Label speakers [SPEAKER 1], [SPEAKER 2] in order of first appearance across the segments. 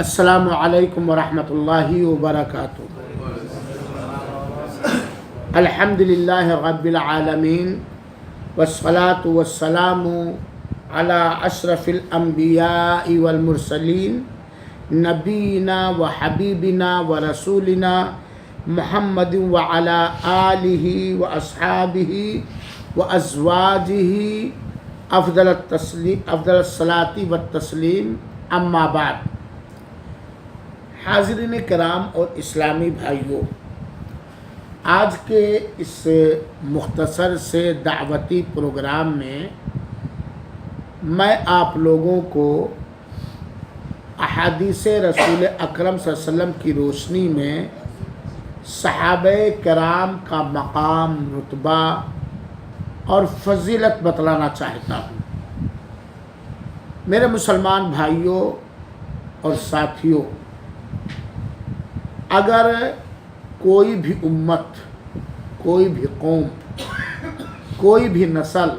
[SPEAKER 1] السلام علیکم ورحمۃ اللہ وبرکاتہ۔ الحمدللہ رب العالمین والصلاة والسلام علی اشرف الانبیاء والمرسلین نبینا و حبیبنا و رسولنا محمد وعلی آلہ و اصحابہ و ازواجہ افضل الصلاۃ والتسلیم، اما بعد۔ حاضرین کرام اور اسلامی بھائیوں، آج کے اس مختصر سے دعوتی پروگرام میں آپ لوگوں کو احادیث رسول اکرم صلی اللہ علیہ وسلم کی روشنی میں صحابہ کرام کا مقام، رتبہ اور فضیلت بتلانا چاہتا ہوں۔ میرے مسلمان بھائیوں اور ساتھیوں، اگر کوئی بھی امت، کوئی بھی قوم، کوئی بھی نسل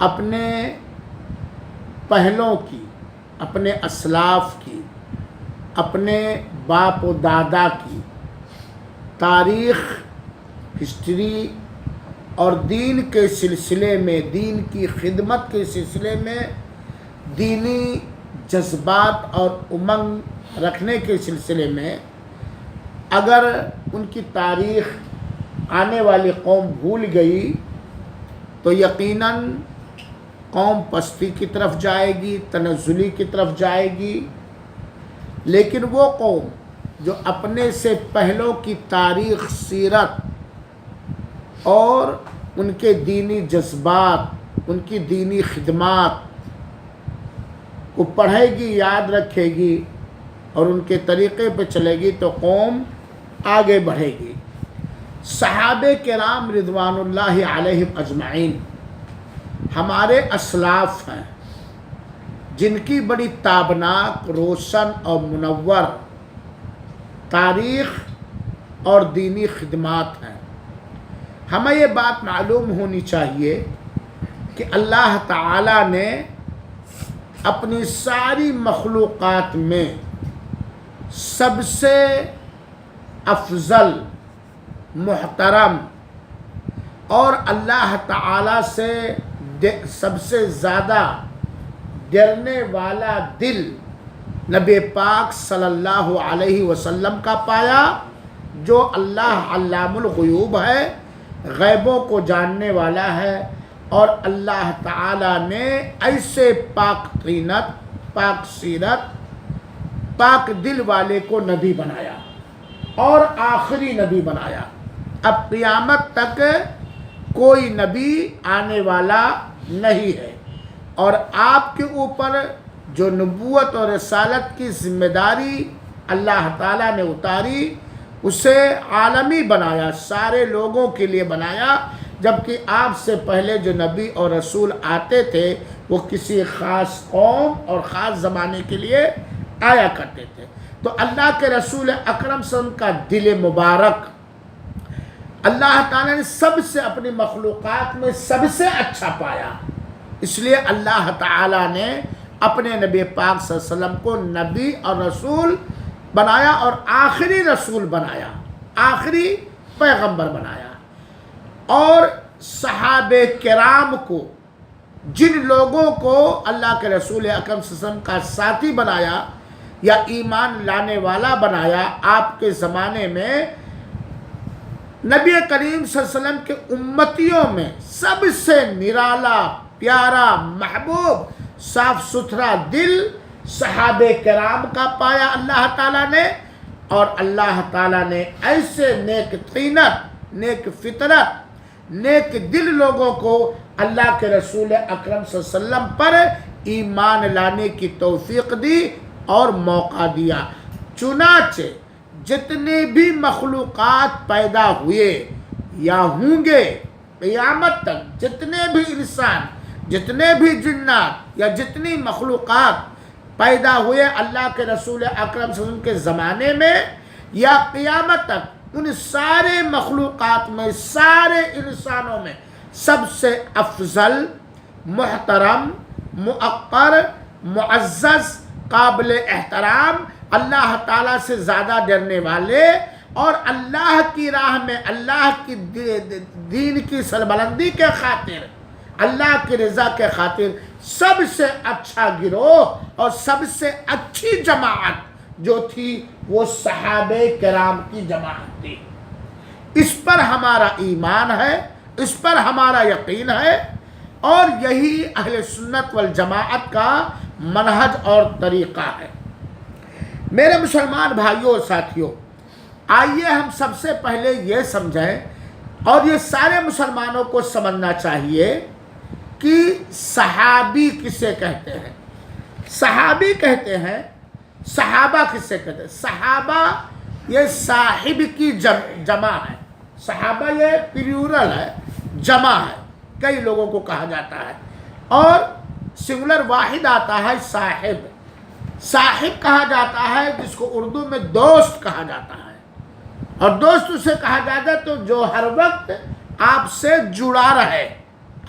[SPEAKER 1] اپنے پہلوں کی، اپنے اسلاف کی، اپنے باپ و دادا کی تاریخ، ہسٹری اور دین کے سلسلے میں، دین کی خدمت کے سلسلے میں، دینی جذبات اور امنگ رکھنے کے سلسلے میں اگر ان کی تاریخ آنے والی قوم بھول گئی تو یقیناً قوم پستی کی طرف جائے گی، تنزلی کی طرف جائے گی۔ لیکن وہ قوم جو اپنے سے پہلوں کی تاریخ، سیرت اور ان کے دینی جذبات، ان کی دینی خدمات کو پڑھے گی، یاد رکھے گی اور ان کے طریقے پہ چلے گی تو قوم آگے بڑھے گی۔ صحابہ کرام رضوان اللہ علیہم اجمعین ہمارے اسلاف ہیں، جن کی بڑی تابناک، روشن اور منور تاریخ اور دینی خدمات ہیں۔ ہمیں یہ بات معلوم ہونی چاہیے کہ اللہ تعالیٰ نے اپنی ساری مخلوقات میں سب سے افضل، محترم اور اللہ تعالیٰ سے سب سے زیادہ ڈرنے والا دل نبی پاک صلی اللہ علیہ وسلم کا پایا، جو اللہ علام الغیوب ہے، غیبوں کو جاننے والا ہے، اور اللہ تعالیٰ نے ایسے پاک طینت، پاک سیرت، پاک دل والے کو نبی بنایا اور آخری نبی بنایا۔ اب قیامت تک کوئی نبی آنے والا نہیں ہے، اور آپ کے اوپر جو نبوت اور رسالت کی ذمہ داری اللہ تعالیٰ نے اتاری، اسے عالمی بنایا، سارے لوگوں کے لیے بنایا، جبکہ آپ سے پہلے جو نبی اور رسول آتے تھے وہ کسی خاص قوم اور خاص زمانے کے لیے آیا کرتے تھے۔ تو اللہ کے رسول اکرم صلی اللہ علیہ وسلم کا دل مبارک اللہ تعالیٰ نے سب سے، اپنی مخلوقات میں سب سے اچھا پایا، اس لیے اللہ تعالیٰ نے اپنے نبی پاک صلی اللہ علیہ وسلم کو نبی اور رسول بنایا اور آخری رسول بنایا، آخری پیغمبر بنایا۔ اور صحابہ کرام کو، جن لوگوں کو اللہ کے رسول اکرم صلی اللہ علیہ وسلم کا ساتھی بنایا یا ایمان لانے والا بنایا، آپ کے زمانے میں نبی کریم صلی اللہ علیہ وسلم کے امتیوں میں سب سے نرالا، پیارا، محبوب، صاف ستھرا دل صحابہ کرام کا پایا اللہ تعالیٰ نے، اور اللہ تعالیٰ نے ایسے نیک طینت، نیک فطرت، نیک دل لوگوں کو اللہ کے رسول اکرم صلی اللہ علیہ وسلم پر ایمان لانے کی توفیق دی اور موقع دیا۔ چنانچہ جتنے بھی مخلوقات پیدا ہوئے یا ہوں گے قیامت تک، جتنے بھی انسان، جتنے بھی جنات یا جتنی مخلوقات پیدا ہوئے اللہ کے رسول اکرم صلی اللہ علیہ وسلم کے زمانے میں یا قیامت تک، ان سارے مخلوقات میں، سارے انسانوں میں سب سے افضل، محترم، مؤقر، معزز قابل احترام، اللہ تعالیٰ سے زیادہ ڈرنے والے اور اللہ کی راہ میں اللہ کی دین کی سربلندی کے خاطر، اللہ کی رضا کے خاطر سب سے اچھا گروہ اور سب سے اچھی جماعت جو تھی وہ صحابہ کرام کی جماعت تھی۔ اس پر ہمارا ایمان ہے، اس پر ہمارا یقین ہے، اور یہی اہل سنت والجماعت کا منہج اور طریقہ ہے۔ میرے مسلمان بھائیوں اور ساتھیوں، آئیے ہم سب سے پہلے یہ سمجھیں، اور یہ سارے مسلمانوں کو سمجھنا چاہیے کہ صحابی کسے کہتے ہیں۔ صحابی کہتے ہیں، صحابہ کسے کہتے ہیں؟ صحابہ یہ صاحب کی جمع ہے، صحابہ یہ پلیورل ہے، جمع ہے، کئی لوگوں کو کہا جاتا ہے، اور سنگولر واحد آتا ہے صاحب۔ صاحب کہا جاتا ہے جس کو اردو میں دوست کہا جاتا ہے، اور دوست اسے کہا جاتا ہے تو جو ہر وقت آپ سے جڑا رہے،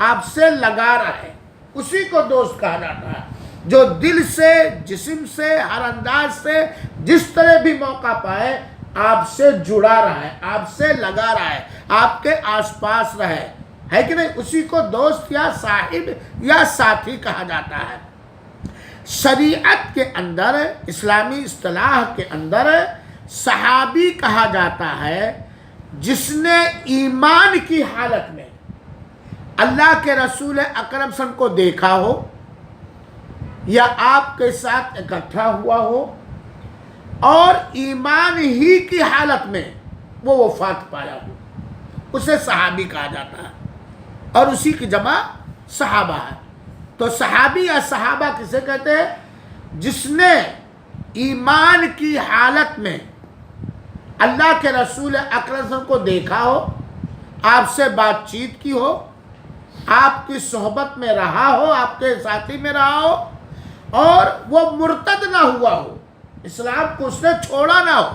[SPEAKER 1] آپ سے لگا رہے، اسی کو دوست کہا جاتا ہے، جو دل سے، جسم سے، ہر انداز سے، جس طرح بھی موقع پائے آپ سے جڑا رہا ہے، آپ سے لگا رہا ہے، آپ کے آس پاس رہے، ہے کہ نہیں؟ اسی کو دوست یا صاحب یا ساتھی کہا جاتا ہے۔ شریعت کے اندر، اسلامی اصطلاح کے اندر صحابی کہا جاتا ہے جس نے ایمان کی حالت میں اللہ کے رسول اکرم صلی اللہ علیہ وسلم کو دیکھا ہو، یا آپ کے ساتھ اکٹھا ہوا ہو، اور ایمان ہی کی حالت میں وہ وفات پایا ہو، اسے صحابی کہا جاتا ہے، اور اسی کی جمع صحابہ ہے۔ تو صحابی یا صحابہ کسے کہتے ہیں؟ جس نے ایمان کی حالت میں اللہ کے رسول اکرم صلی اللہ علیہ وسلم کو دیکھا ہو، آپ سے بات چیت کی ہو، آپ کی صحبت میں رہا ہو، آپ کے ساتھی میں رہا ہو، اور وہ مرتد نہ ہوا ہو، اسلام کو اس نے چھوڑا نہ ہو،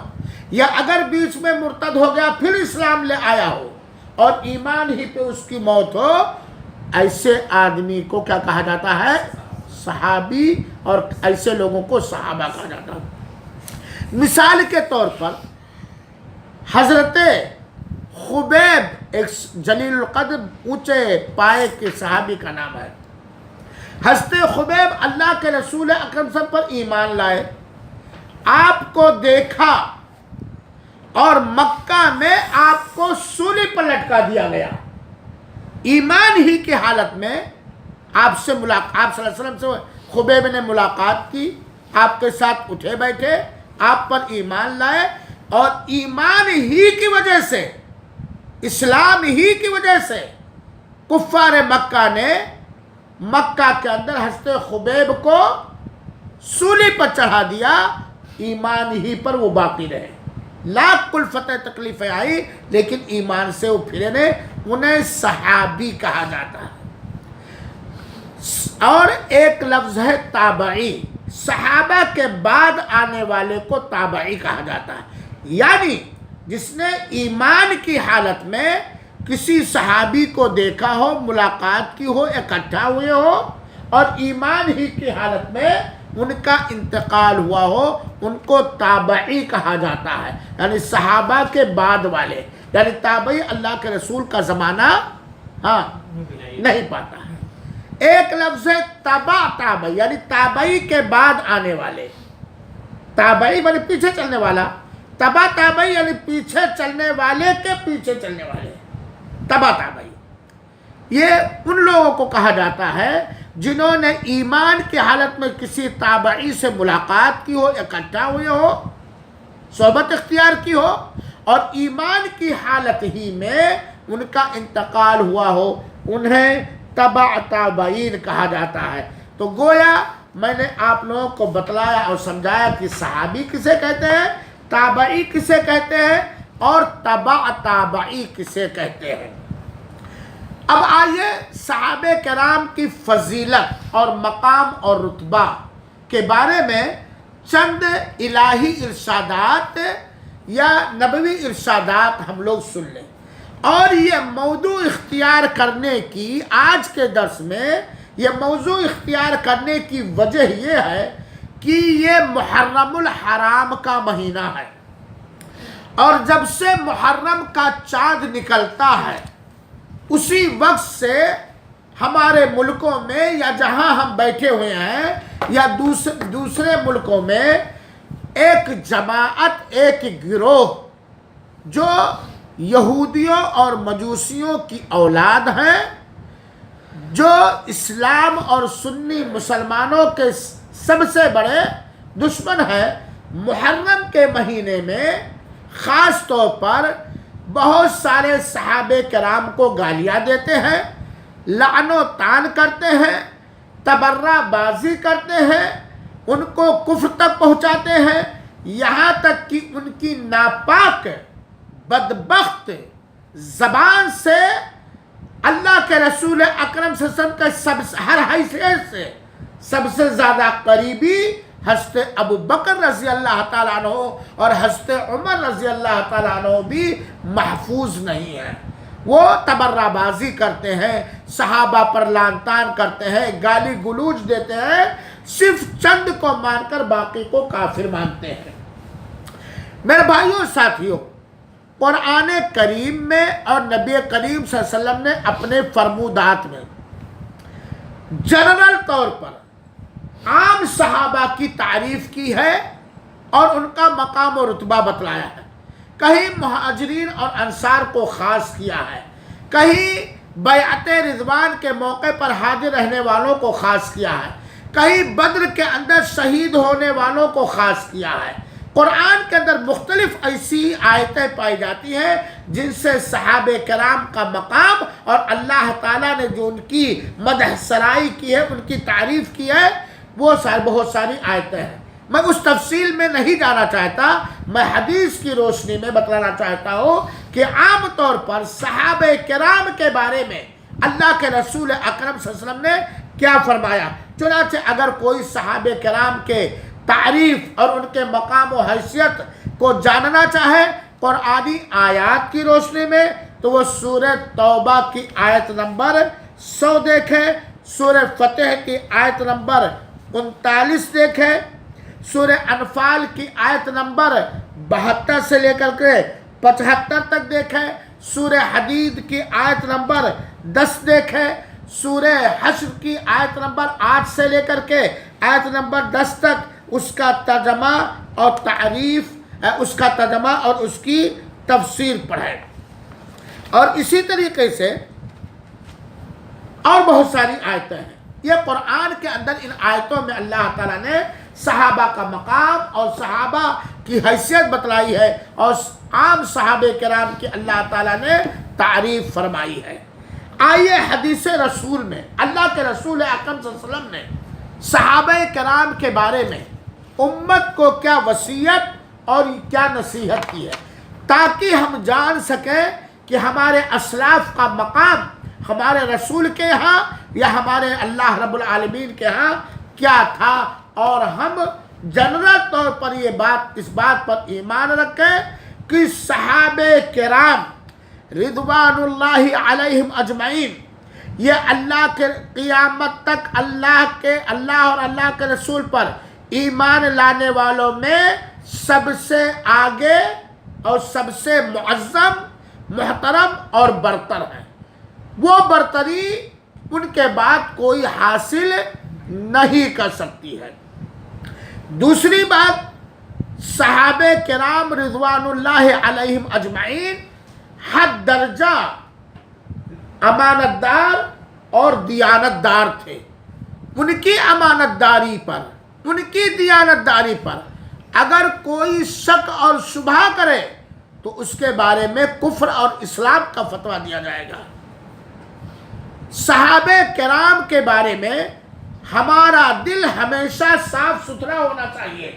[SPEAKER 1] یا اگر بیچ میں مرتد ہو گیا پھر اسلام لے آیا ہو اور ایمان ہی پہ اس کی موت ہو، ایسے آدمی کو کیا کہا جاتا ہے؟ صحابی، اور ایسے لوگوں کو صحابہ کہا جاتا ہے۔ مثال کے طور پر حضرت خبیب، ایک جلیل القدر اونچے پائے کے صحابی کا نام ہے۔ حضرت خبیب اللہ کے رسول اکرم صلی اللہ علیہ وسلم پر ایمان لائے، آپ کو دیکھا، اور مکہ میں آپ کو سولی پر لٹکا دیا گیا۔ ایمان ہی کی حالت میں آپ سے ملاقات، آپ صلی اللہ علیہ وسلم سے خبیب نے ملاقات کی، آپ کے ساتھ اٹھے بیٹھے، آپ پر ایمان لائے، اور ایمان ہی کی وجہ سے، اسلام ہی کی وجہ سے کفار مکہ نے مکہ کے اندر حضرت خبیب کو سولی پر چڑھا دیا، ایمان ہی پر وہ باقی رہے، لاکھ کلفت تکلیفیں آئی لیکن ایمان سے وہ پھرے نہیں، انہیں صحابی کہا جاتا ہے۔ اور ایک لفظ ہے تابعی، صحابہ کے بعد آنے والے کو تابعی کہا جاتا ہے، یعنی جس نے ایمان کی حالت میں کسی صحابی کو دیکھا ہو، ملاقات کی ہو، اکٹھا ہوئے ہو، اور ایمان ہی کی حالت میں ان کا انتقال ہوا ہو، ان کو تابعی کہا جاتا ہے، یعنی صحابہ کے بعد والے، یعنی تابعی اللہ کے رسول کا زمانہ نہیں پاتا ہے۔ ایک لفظ ہے تابعی، یعنی تابعی کے بعد آنے والے، تابعی یعنی پیچھے چلنے والا، تابعی یعنی پیچھے چلنے والے کے پیچھے چلنے والے، تابعی یہ ان لوگوں کو کہا جاتا ہے جنہوں نے ایمان کی حالت میں کسی تابعی سے ملاقات کی ہو، اکٹھا ہوئے ہو، صحبت اختیار کی ہو، اور ایمان کی حالت ہی میں ان کا انتقال ہوا ہو، انہیں تابعین کہا جاتا ہے۔ تو گویا میں نے آپ لوگوں کو بتلایا اور سمجھایا کہ صحابی کسے کہتے ہیں، تابعی کسے کہتے ہیں، اور تابعی کسے کہتے ہیں۔ اب آئیے صحابہ کرام کی فضیلت اور مقام اور رتبہ کے بارے میں چند الہی ارشادات یا نبوی ارشادات ہم لوگ سن لیں، اور یہ موضوع اختیار کرنے کی، آج کے درس میں یہ موضوع اختیار کرنے کی وجہ یہ ہے کہ یہ محرم الحرام کا مہینہ ہے، اور جب سے محرم کا چاند نکلتا ہے اسی وقت سے ہمارے ملکوں میں یا جہاں ہم بیٹھے ہوئے ہیں یا دوسرے ملکوں میں ایک جماعت، ایک گروہ جو یہودیوں اور مجوسیوں کی اولاد ہیں، جو اسلام اور سنی مسلمانوں کے سب سے بڑے دشمن ہیں، محرم کے مہینے میں خاص طور پر بہت سارے صحابہ کرام کو گالیاں دیتے ہیں، لعن و طعن کرتے ہیں، تبرہ بازی کرتے ہیں، ان کو کفر تک پہنچاتے ہیں، یہاں تک کہ ان کی ناپاک بدبخت زبان سے اللہ کے رسول اکرم صلی اللہ علیہ وسلم کے ہر حیثیت سے سب سے زیادہ قریبی حضرت ابو بکر رضی اللہ تعالیٰ عنہ اور حضرت عمر رضی اللہ تعالیٰ عنہ بھی محفوظ نہیں ہیں۔ وہ تبرہ بازی کرتے ہیں، صحابہ پر لعن طعن کرتے ہیں، گالی گلوچ دیتے ہیں، صرف چند کو مان کر باقی کو کافر مانتے ہیں۔ میرے بھائیوں ساتھیوں، قرآن کریم میں اور نبی کریم صلی اللہ علیہ وسلم نے اپنے فرمودات میں جنرل طور پر عام صحابہ کی تعریف کی ہے اور ان کا مقام و رتبہ بتلایا ہے۔ کہیں مہاجرین اور انصار کو خاص کیا ہے، کہیں بیعت رضوان کے موقع پر حاضر رہنے والوں کو خاص کیا ہے، کہیں بدر کے اندر شہید ہونے والوں کو خاص کیا ہے۔ قرآن کے اندر مختلف ایسی آیتیں پائی جاتی ہیں جن سے صحابہ کرام کا مقام اور اللہ تعالیٰ نے جو ان کی مدح سرائی کی ہے، ان کی تعریف کی ہے، وہ بہت ساری آیتیں ہیں۔ میں اس تفصیل میں نہیں جانا چاہتا، میں حدیث کی روشنی میں بتلانا چاہتا ہوں کہ عام طور پر صحابہ کرام کے بارے میں اللہ کے رسول اکرم صلی اللہ علیہ وسلم نے کیا فرمایا۔ چنانچہ اگر کوئی صحابہ کرام کے تعریف اور ان کے مقام و حیثیت کو جاننا چاہے قرآنی آیات کی روشنی میں، تو وہ سورہ توبہ کی آیت نمبر 100 دیکھیں، سورہ فتح کی آیت نمبر 39 دیکھیں، سورہ انفال کی آیت نمبر 72 سے لے کر کے 75 تک دیکھیں، سورہ حدید کی آیت نمبر 10 دیکھیں، سورہ حشر کی آیت نمبر 8 سے لے کر کے آیت نمبر 10 تک اس کا ترجمہ اور تعریف، اس کا ترجمہ اور اس کی تفسیر پڑھیں۔ اور اسی طریقے سے اور بہت ساری آیتیں ہیں۔ یہ قرآن کے اندر ان آیتوں میں اللہ تعالیٰ نے صحابہ کا مقام اور صحابہ کی حیثیت بتلائی ہے اور عام صحابہ کرام کی اللہ تعالیٰ نے تعریف فرمائی ہے۔ آئیے حدیث رسول میں اللہ کے رسول اکرم صلی اللہ علیہ وسلم نے صحابہ کرام کے بارے میں امت کو کیا وصیت اور کیا نصیحت کی ہے، تاکہ ہم جان سکیں کہ ہمارے اسلاف کا مقام ہمارے رسول کے ہاں یا ہمارے اللہ رب العالمین کے ہاں کیا تھا، اور ہم جنرل طور پر اس بات پر ایمان رکھیں کہ صحابہ کرام رضوان اللہ علیہم اجمعین یہ اللہ کے قیامت تک اللہ اور اللہ کے رسول پر ایمان لانے والوں میں سب سے آگے اور سب سے معظم، محترم اور برتر ہیں۔ وہ برتری ان کے بعد کوئی حاصل نہیں کر سکتی ہے۔ دوسری بات، صحابہ کرام رضوان اللہ علیہم اجمعین حد درجہ امانت دار اور دیانت دار تھے۔ ان کی امانت داری پر، ان کی دیانت داری پر اگر کوئی شک اور شبہ کرے تو اس کے بارے میں کفر اور اسلام کا فتویٰ دیا جائے گا۔ صحابہ کرام کے بارے میں ہمارا دل ہمیشہ صاف ستھرا ہونا چاہیے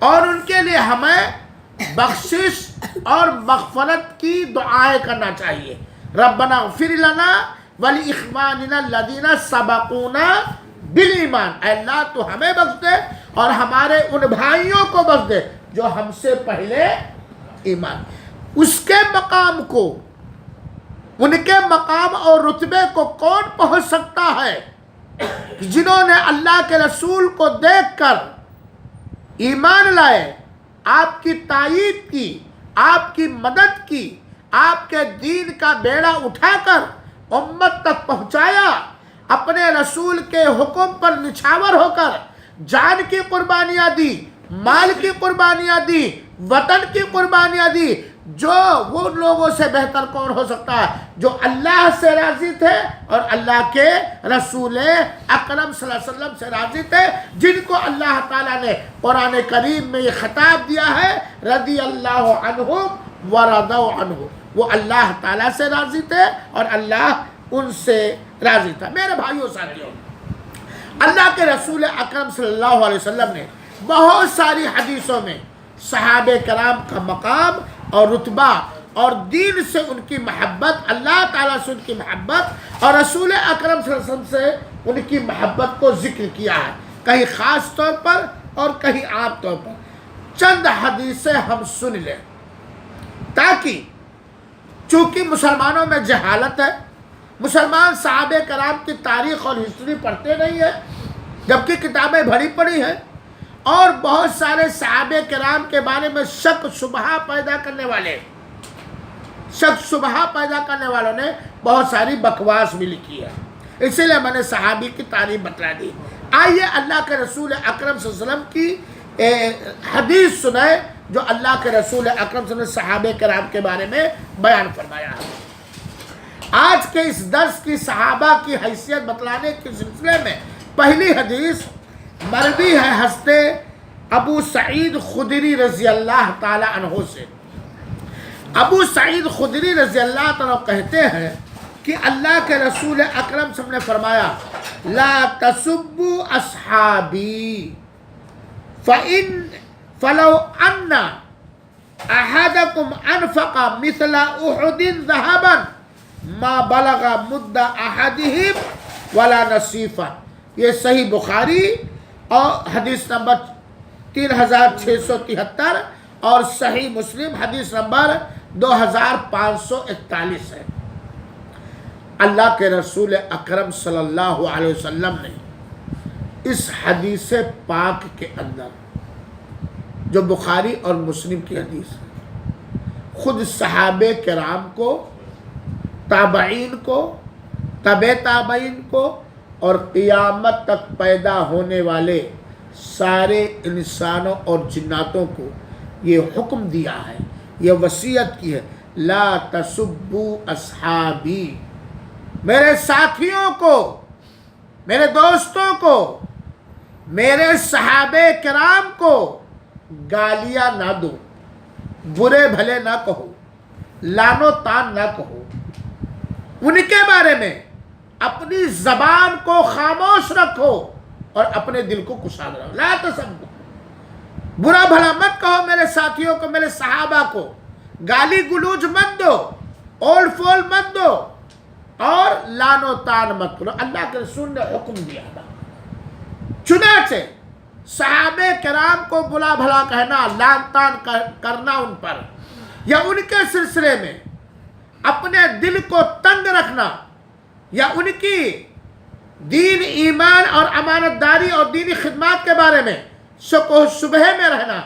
[SPEAKER 1] اور ان کے لیے ہمیں بخشش اور مغفرت کی دعائیں کرنا چاہیے۔ ربنا اغفر لنا ولاخواننا الذین سبقونا بالایمان، اے اللہ تو ہمیں بخش دے اور ہمارے ان بھائیوں کو بخش دے جو ہم سے پہلے ایمان۔ اس کے مقام کو، ان کے مقام اور رتبے کو کون پہنچ سکتا ہے؟ جنہوں نے اللہ کے رسول کو دیکھ کر ایمان لائے، آپ کی تائید کی، آپ کی مدد کی، آپ کے دین کا بیڑا اٹھا کر امت تک پہنچایا، اپنے رسول کے حکم پر نچھاور ہو کر جان کی قربانیاں دی، مال کی قربانیاں دی، وطن کی قربانیاں دی، جو وہ لوگوں سے بہتر کون ہو سکتا ہے جو اللہ سے راضی تھے اور اللہ کے رسول اکرم صلی اللہ علیہ وسلم سے راضی تھے، جن کو اللہ تعالیٰ نے قرآن کریم میں یہ خطاب دیا ہے رضی اللہ عنہم ورضوا عنہ، وہ اللہ تعالیٰ سے راضی تھے اور اللہ ان سے راضی تھا۔ میرے بھائیوں ساتھیوں، اللہ کے رسول اکرم صلی اللہ علیہ وسلم نے بہت ساری حدیثوں میں صحابہ کرام کا مقام اور رتبہ اور دین سے ان کی محبت، اللہ تعالیٰ سے ان کی محبت اور رسول اکرم صلی اللہ علیہ وسلم سے ان کی محبت کو ذکر کیا ہے، کہیں خاص طور پر اور کہیں عام طور پر۔ چند حدیثیں ہم سن لیں تاکہ، چونکہ مسلمانوں میں جہالت ہے، مسلمان صحابہ کرام کی تاریخ اور ہسٹری پڑھتے نہیں ہیں، جبکہ کتابیں بھری پڑی ہیں، اور بہت سارے صحابہ کرام کے بارے میں شک شبہ پیدا کرنے والوں نے بہت ساری بکواس بھی لکھی ہے، اسی لیے میں نے صحابی کی تعریف بتلا دی۔ آئیے اللہ کے رسول اکرم صلی اللہ علیہ وسلم کی حدیث سنائے جو اللہ کے رسول اکرم صلی اللہ علیہ وسلم نے صحابہ کرام کے بارے میں بیان فرمایا ہے۔ آج کے اس درس کی صحابہ کی حیثیت بتلانے کے سلسلے میں پہلی حدیث مروی ہے حضرت ابو سعید خدری رضی اللہ تعالی عنہ سے۔ ابو سعید خدری رضی اللہ تعالیٰ کہتے ہیں کہ اللہ کے رسول اکرم صلی اللہ علیہ وسلم نے فرمایا لا تسبوا اصحابی فلو ان احدکم انفق مثل احد ذهبا ما بلغ مد احدهم ولا نصیفا۔ یہ صحیح بخاری اور حدیث نمبر 3673 اور صحیح مسلم حدیث نمبر 2541 ہے۔ اللہ کے رسول اکرم صلی اللہ علیہ وسلم نے اس حدیث پاک کے اندر، جو بخاری اور مسلم کی حدیث ہے، خود صحابہ کرام کو، تابعین کو، تبع تابعین کو اور قیامت تک پیدا ہونے والے سارے انسانوں اور جناتوں کو یہ حکم دیا ہے، یہ وصیت کی ہے، لا تسبوا اصحابی، میرے ساتھیوں کو، میرے دوستوں کو، میرے صحابہ کرام کو گالیاں نہ دو، برے بھلے نہ کہو، لعن و طعن نہ کہو، ان کے بارے میں اپنی زبان کو خاموش رکھو اور اپنے دل کو کشادہ رکھو۔ لا تسبوا، برا بھلا مت کہو میرے ساتھیوں کو، میرے صحابہ کو، گالی گلوچ مت دو، اول فول مت دو اور لعن و طعن مت کرو۔ اللہ کے رسول نے حکم دیا تھا، چنانچہ صحابہ کرام کو بلا بھلا کہنا، لعن طعن کرنا ان پر، یا ان کے سلسلے میں اپنے دل کو تنگ رکھنا، یا ان کی دین، ایمان اور امانت داری اور دینی خدمات کے بارے میں شک و شبہ میں رہنا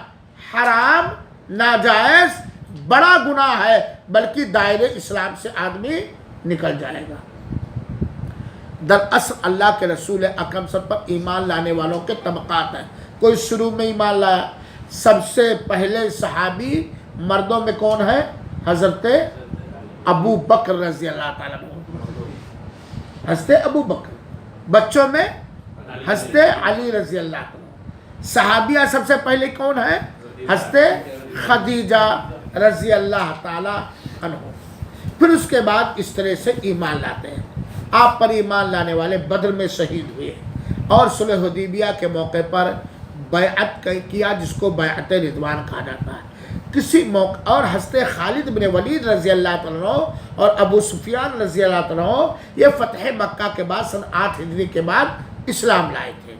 [SPEAKER 1] حرام، ناجائز، بڑا گناہ ہے، بلکہ دائرے اسلام سے آدمی نکل جائے گا۔ دراصل اللہ کے رسول اکرم صلی اللہ علیہ وسلم پر ایمان لانے والوں کے طبقات ہیں۔ کوئی شروع میں ایمان لایا، سب سے پہلے صحابی مردوں میں کون ہے؟ حضرت ابو بکر رضی اللہ تعالیٰ عنہ، حضرت ابو بکر، بچوں میں حضرت علی رضی اللہ عنہ، صحابیہ سب سے پہلے کون ہے؟ حضرت خدیجہ رضی اللہ تعالیٰ عنہ۔ پھر اس کے بعد اس طرح سے ایمان لاتے ہیں۔ آپ پر ایمان لانے والے بدر میں شہید ہوئے اور صلح حدیبیہ کے موقع پر بیعت کیا، جس کو بیعت رضوان کہا جاتا ہے۔ کسی موقع اور حضرت خالد بن ولید رضی اللہ عنہ اور ابو سفیان رضی اللہ عنہ یہ فتح مکہ کے بعد سن 8 ہجری کے بعد اسلام لائے تھے۔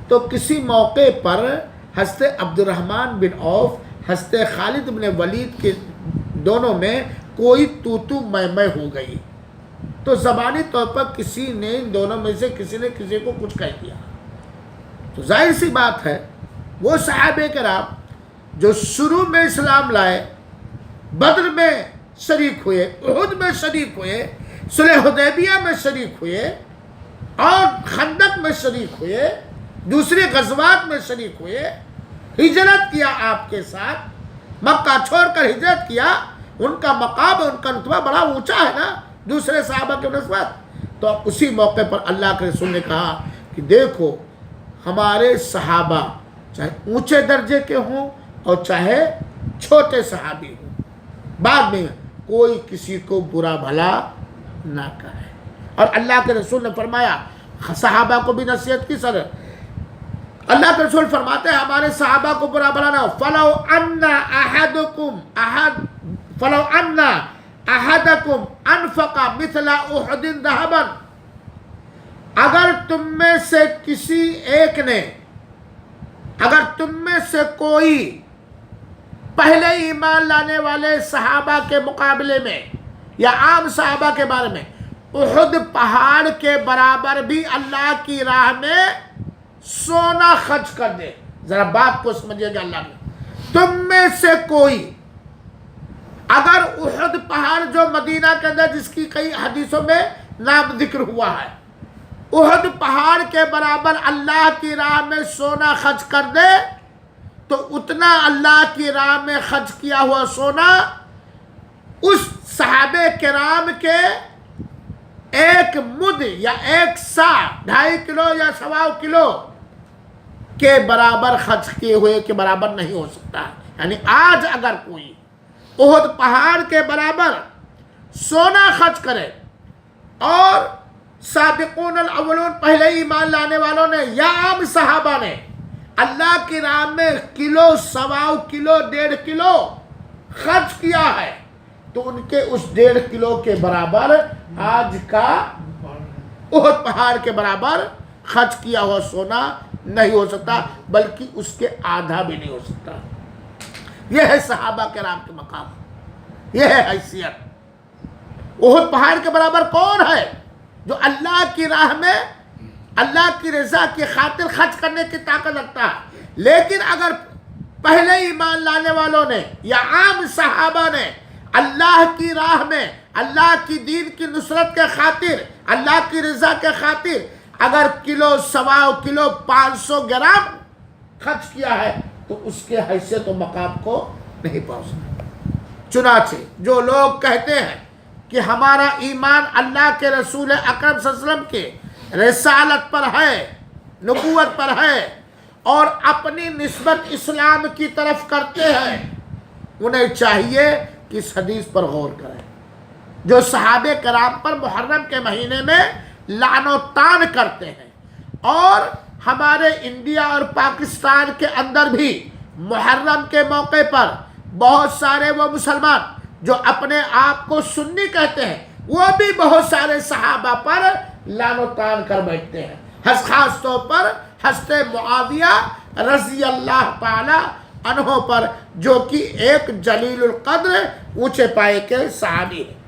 [SPEAKER 1] تو کسی موقع پر حضرت عبد الرحمن بن عوف، حضرت خالد بن ولید کے دونوں میں کوئی تو میں ہو گئی، تو زبانی طور پر کسی نے ان دونوں میں سے کسی نے کسی کو کچھ کہہ دیا، تو ظاہر سی بات ہے وہ صحابہ کرام جو شروع میں اسلام لائے، بدر میں شریک ہوئے، احد میں شریک ہوئے، صلح حدیبیہ میں شریک ہوئے، اور خندق میں شریک ہوئے، دوسرے غزوات میں شریک ہوئے، ہجرت کیا آپ کے ساتھ، مکہ چھوڑ کر ہجرت کیا، ان کا مقام، ان کا رتبہ بڑا اونچا ہے نا دوسرے صحابہ کے نسبت۔ تو اسی موقع پر اللہ کے رسول نے کہا کہ دیکھو ہمارے صحابہ چاہے اونچے درجے کے ہوں اور چاہے چھوٹے صحابی ہوں، بعد میں کوئی کسی کو برا بھلا نہ کہے۔ اور اللہ کے رسول نے فرمایا صحابہ کو بھی نصیحت کی سر، اللہ کے رسول فرماتے ہیں ہمارے صحابہ کو برا بھلا نہ ہو، فَلَوْ أَنَّ أَحَدَكُمْ أَنفَقَ مِثْلَ أُحُدٍ ذَهَبًا، اگر تم میں سے کسی ایک نے، اگر تم میں سے کوئی پہلے ایمان لانے والے صحابہ کے مقابلے میں یا عام صحابہ کے بارے میں احد پہاڑ کے برابر بھی اللہ کی راہ میں سونا خرچ کر دے، ذرا بات کو سمجھیے گا، اللہ نے تم میں سے کوئی اگر احد پہاڑ جو مدینہ کے اندر جس کی کئی حدیثوں میں نام ذکر ہوا ہے، احد پہاڑ کے برابر اللہ کی راہ میں سونا خرچ کر دے تو اتنا اللہ کی راہ میں خرچ کیا ہوا سونا اس صحابہ کرام کے ایک مد یا ایک سا 2.5 کلو یا 1.25 کلو کے برابر خرچ کیے ہوئے کے برابر نہیں ہو سکتا۔ یعنی آج اگر کوئی احد پہاڑ کے برابر سونا خرچ کرے اور سابقون الاولون پہلے ایمان لانے والوں نے یا عام صحابہ نے اللہ کی راہ میں کلو، 1.25 کلو، 1.5 کلو خرچ کیا ہے تو ان کے اس 1.5 کلو کے برابر آج کا احد پہاڑ کے برابر خرچ کیا ہوا سونا نہیں ہو سکتا، بلکہ اس کے آدھا بھی نہیں ہو سکتا۔ یہ ہے صحابہ کرام کے مقام، یہ ہے حیثیت۔ احد پہاڑ کے برابر کون ہے جو اللہ کی راہ میں اللہ کی رضا کی خاطر خرچ کرنے کی طاقت رکھتا ہے؟ لیکن اگر پہلے ایمان لانے والوں نے یا عام صحابہ نے اللہ کی راہ میں اللہ کی دین کی نصرت کے خاطر، اللہ کی رضا کے خاطر اگر کلو، 1.25 کلو، 500 گرام خرچ کیا ہے تو اس کے حیثیت و مقام کو نہیں پہنچ سکتا۔ چنانچہ جو لوگ کہتے ہیں کہ ہمارا ایمان اللہ کے رسول اکرم صلی اللہ علیہ وسلم کے رسالت پر ہے، نبوت پر ہے، اور اپنی نسبت اسلام کی طرف کرتے ہیں، انہیں چاہیے کہ اس حدیث پر غور کریں جو صحابہ کرام پر محرم کے مہینے میں لعن و طعن کرتے ہیں، اور ہمارے انڈیا اور پاکستان کے اندر بھی محرم کے موقع پر بہت سارے وہ مسلمان جو اپنے آپ کو سنی کہتے ہیں وہ بھی بہت سارے صحابہ پر لعن و طعن کر بیٹھتے ہیں، خاص طور پر حضرت معاویہ رضی اللہ تعالی عنہ پر، جو کہ ایک جلیل القدر اونچے پائے کے صحابی ہیں۔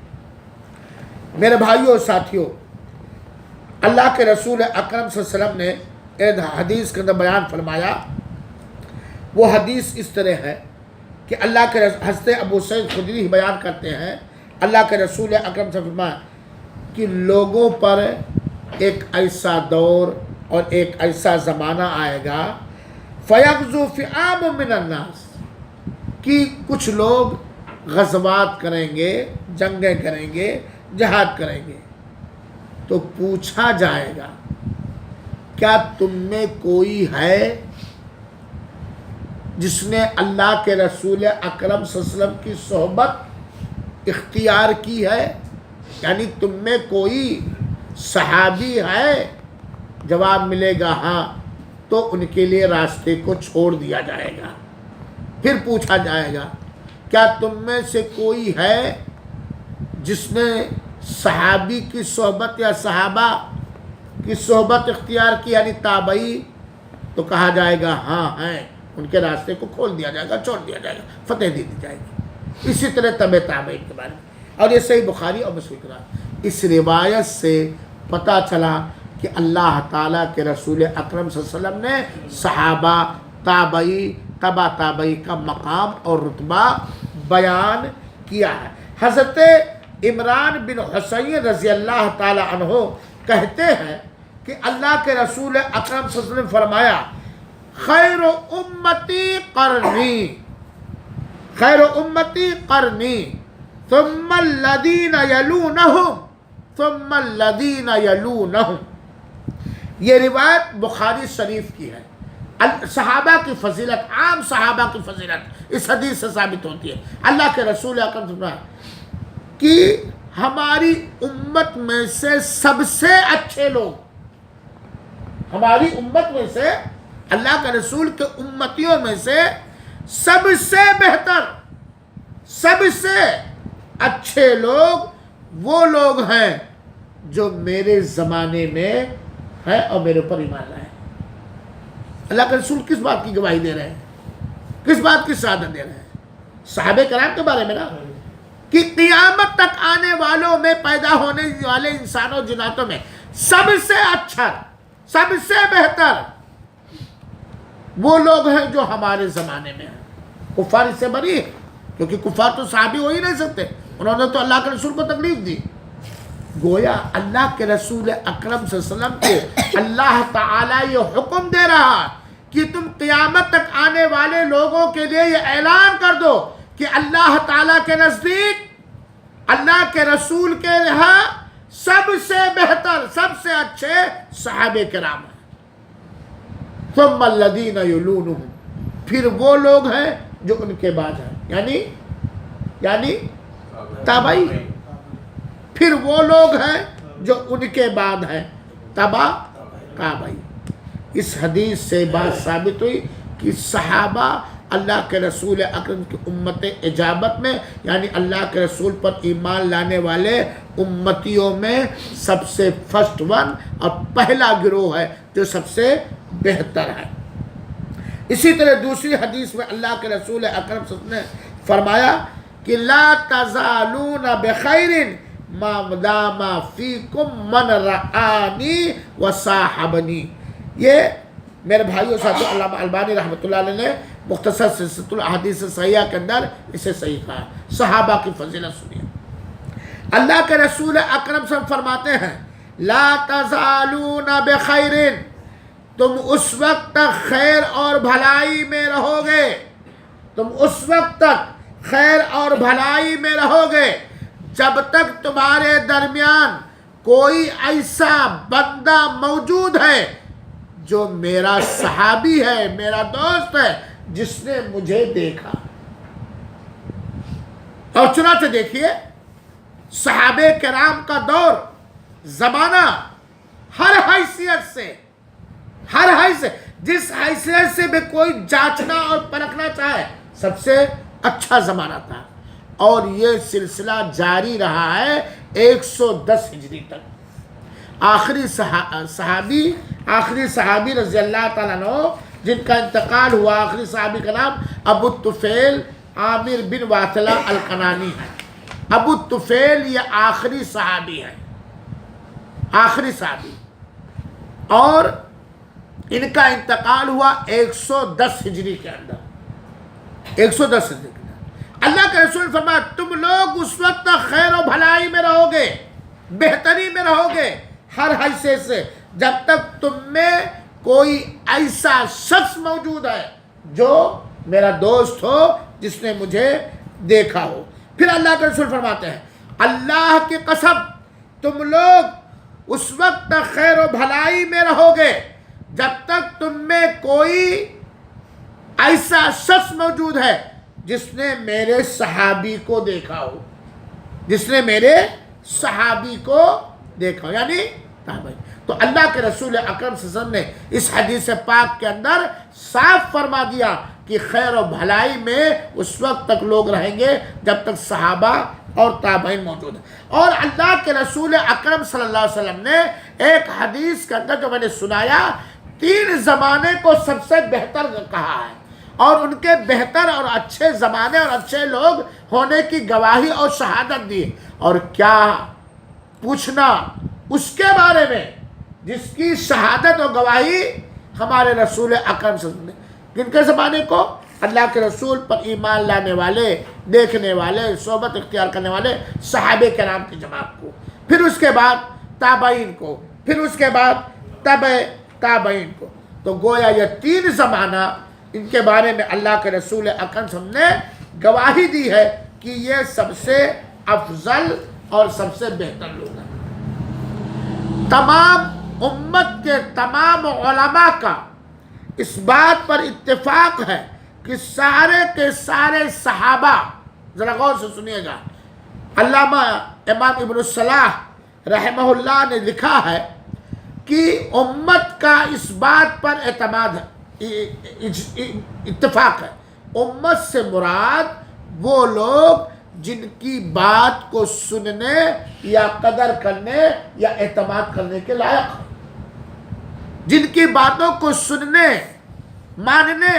[SPEAKER 1] میرے بھائیوں اور ساتھیوں، اللہ کے رسول اکرم صلی اللہ علیہ وسلم نے ایک حدیث کے اندر بیان فرمایا، وہ حدیث اس طرح ہے کہ اللہ کے حضرت ابو سعید خدری بیان کرتے ہیں، اللہ کے رسول اکرم صلی اللہ علیہ وسلم فرمایا کہ لوگوں پر ایک ایسا دور اور ایک ایسا زمانہ آئے گا فَيَغْزُو فِئَامٌ مِّنَ النَّاسِ کہ کچھ لوگ غزوات کریں گے، جنگیں کریں گے، جہاد کریں گے، تو پوچھا جائے گا کیا تم میں کوئی ہے جس نے اللہ کے رسول اکرم صلی اللہ علیہ وسلم کی صحبت اختیار کی ہے؟ یعنی تم میں کوئی صحابی ہے؟ جواب ملے گا ہاں، تو ان کے لیے راستے کو چھوڑ دیا جائے گا۔ پھر پوچھا جائے گا کیا تم میں سے کوئی ہے جس نے صحابی کی صحبت یا صحابہ کی صحبت اختیار کی، یعنی تابعی؟ تو کہا جائے گا ہاں ہیں، ان کے راستے کو کھول دیا جائے گا، چھوڑ دیا جائے گا، فتح دے دی جائے گی۔ اسی طرح تابعین کے بارے میں، اور یہ صحیح بخاری اور مسلم کا۔ اس روایت سے پتہ چلا کہ اللہ تعالیٰ کے رسول اکرم صلی اللہ علیہ وسلم نے صحابہ، تابعی، تبع تابعی کا مقام اور رتبہ بیان کیا ہے۔ حضرت عمران بن حسین رضی اللہ تعالی عنہ کہتے ہیں کہ اللہ کے رسول اکرم صلی اللہ علیہ وسلم نے فرمایا خیر امتی قرنی، خیر امتی قرنی ثم الذین یلونہم ثم الذین یلونہم۔ یہ روایت بخاری شریف کی ہے۔ صحابہ کی فضیلت، عام صحابہ کی فضیلت اس حدیث سے ثابت ہوتی ہے۔ اللہ کے رسول اکرم صلی اللہ علیہ وسلم کہ ہماری امت میں سے سب سے اچھے لوگ، ہماری امت میں سے، اللہ کے رسول کے امتیوں میں سے سب سے بہتر، سب سے اچھے لوگ وہ لوگ ہیں جو میرے زمانے میں ہیں اور میرے اوپر ایمان لائے۔ اللہ کے رسول کس بات کی گواہی دے رہے ہیں؟ کس بات کی شہادت دے رہے ہیں؟ صحابہ کرام کے بارے میں نا، کہ قیامت تک آنے والوں میں، پیدا ہونے والے انسانوں جناتوں میں سب سے اچھا، سب سے بہتر وہ لوگ ہیں جو ہمارے زمانے میں ہیں۔ کفار اس سے بری ہے، کیونکہ کفار تو صحابی ہو ہی نہیں سکتے، انہوں نے تو اللہ کے رسول کو تکلیف دی۔ گویا اللہ کے رسول اکرم صلی اللہ علیہ وسلم کو اللہ تعالیٰ یہ حکم دے رہا کہ تم قیامت تک آنے والے لوگوں کے لیے یہ اعلان کر دو کہ اللہ تعالیٰ کے نزدیک، اللہ کے رسول کے یہاں سب سے بہتر، سب سے اچھے صحابہ کرام ہیں۔ ثم الذین یلونہم، پھر وہ لوگ ہیں جو ان کے بعد ہیں، یعنی تابعی، پھر وہ لوگ ہیں جو ان کے بعد ہیں، تبع تابعی۔ اس حدیث سے بات ثابت ہوئی کہ صحابہ اللہ کے رسول اکرم کی امت اجابت میں، یعنی اللہ کے رسول پر ایمان لانے والے امتیوں میں سب سے فرسٹ ون اور پہلا گروہ ہے جو سب سے بہتر ہے۔ اسی طرح دوسری حدیث میں اللہ کے رسول اکرم صلی اللہ علیہ وسلم نے فرمایا کہ لا تزالون بخیر ما دام فیکم من رعانی وصاحبنی۔ یہ میرے بھائیوں ساتھیوں علامہ البانی رحمۃ اللہ علیہ نے مختصر سلسلۃ الاحادیث صحیحہ کے اندر اسے صحیح کہا۔ صحابہ کی فضیلت سنیے۔ اللہ کے رسول اکرم صلی اللہ علیہ وسلم فرماتے ہیں لا تزالون بخیر، تم اس وقت تک خیر اور بھلائی میں رہو گے، تم اس وقت تک خیر اور بھلائی میں رہو گے جب تک تمہارے درمیان کوئی ایسا بندہ موجود ہے جو میرا صحابی ہے، میرا دوست ہے، جس نے مجھے دیکھا۔ اور چنانچہ دیکھیے صحابہ کرام کا دور، زمانہ، ہر حیثیت سے، ہر حیثیت، جس حیثیت سے بھی کوئی جانچنا اور پرکھنا چاہے، سب سے اچھا زمانہ تھا۔ اور یہ سلسلہ جاری رہا ہے 110 ہجری تک۔ آخری صحابی رضی اللہ تعالیٰ عنہ جن کا انتقال ہوا، آخری صحابی کا نام ابو الطفیل عامر بن واثلہ الکنانی ہے۔ ابو الطفیل یہ آخری صحابی ہے، آخری صحابی، اور ان کا انتقال ہوا 110 ہجری کے اندر، 110 ہجری کے اندر۔ اللہ کے رسول فرمایا تم لوگ اس وقت تک خیر و بھلائی میں رہو گے، بہتری میں رہو گے ہر حیثیت سے، جب تک تم میں کوئی ایسا شخص موجود ہے جو میرا دوست ہو، جس نے مجھے دیکھا ہو۔ پھر اللہ کے رسول فرماتے ہیں اللہ کی قسم تم لوگ اس وقت تک خیر و بھلائی میں رہو گے جب تک تم میں کوئی ایسا شخص موجود ہے جس نے میرے صحابی کو دیکھا ہو، جس نے میرے صحابی کو دیکھا ہو، یعنی تابعی۔ تو اللہ کے رسول اکرم صلی اللہ علیہ وسلم نے اس حدیث پاک کے اندر صاف فرما دیا کہ خیر و بھلائی میں اس وقت تک لوگ رہیں گے جب تک صحابہ اور تابعین موجود ہیں۔ اور اللہ کے رسول اکرم صلی اللہ علیہ وسلم نے ایک حدیث کے اندر جو میں نے سنایا، 3 زمانے کو سب سے بہتر کہا ہے، اور ان کے بہتر اور اچھے زمانے اور اچھے لوگ ہونے کی گواہی اور شہادت دی۔ اور کیا پوچھنا اس کے بارے میں جس کی شہادت و گواہی ہمارے رسول اکرم صلی اللہ علیہ وسلم نے، کن کے زمانے کو؟ اللہ کے رسول پر ایمان لانے والے، دیکھنے والے، صحبت اختیار کرنے والے صحابہ کرام کی جماعت کو، پھر اس کے بعد تابعین کو، پھر اس کے بعد تبع تابعین کو۔ تو گویا یہ 3 زمانہ ان کے بارے میں اللہ کے رسول اکرم صلی اللہ علیہ وسلم نے گواہی دی ہے کہ یہ سب سے افضل اور سب سے بہتر لوگ ہیں۔ تمام امت کے تمام علماء کا اس بات پر اتفاق ہے کہ سارے کے سارے صحابہ، ذرا غور سے سنیے گا، علامہ امام ابن الصلاح رحمہ اللہ نے لکھا ہے کہ امت کا اس بات پر اعتماد ہے، اتفاق ہے، امت سے مراد وہ لوگ جن کی بات کو سننے یا قدر کرنے یا اعتماد کرنے کے لائق ہیں، جن کی باتوں کو سننے، ماننے،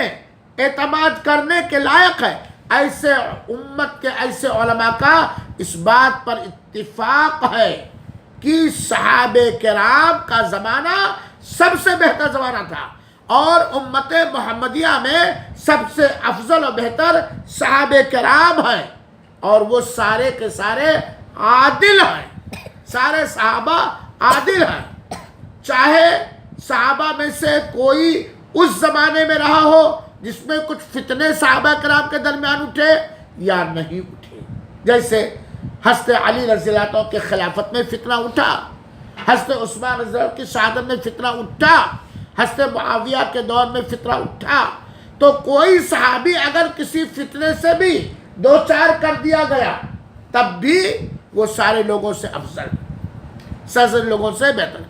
[SPEAKER 1] اعتماد کرنے کے لائق ہے، ایسے امت کے ایسے علماء کا اس بات پر اتفاق ہے کہ صحابہ کرام کا زمانہ سب سے بہتر زمانہ تھا، اور امت محمدیہ میں سب سے افضل و بہتر صحابہ کرام ہیں، اور وہ سارے کے سارے عادل ہیں، سارے صحابہ عادل ہیں، چاہے صحابہ میں سے کوئی اس زمانے میں رہا ہو جس میں کچھ فتنے صحابہ کرام کے درمیان اٹھے یا نہیں اٹھے، جیسے حضرت علی رضی اللہ عنہ کے خلافت میں فتنہ اٹھا، حضرت عثمان رضی اللہ عنہ کی شہادت میں فتنہ اٹھا، حضرت معاویہ کے دور میں فتنہ اٹھا۔ تو کوئی صحابی اگر کسی فتنے سے بھی 2-4 کر دیا گیا تب بھی وہ سارے لوگوں سے افضل، سارے لوگوں سے بہتر۔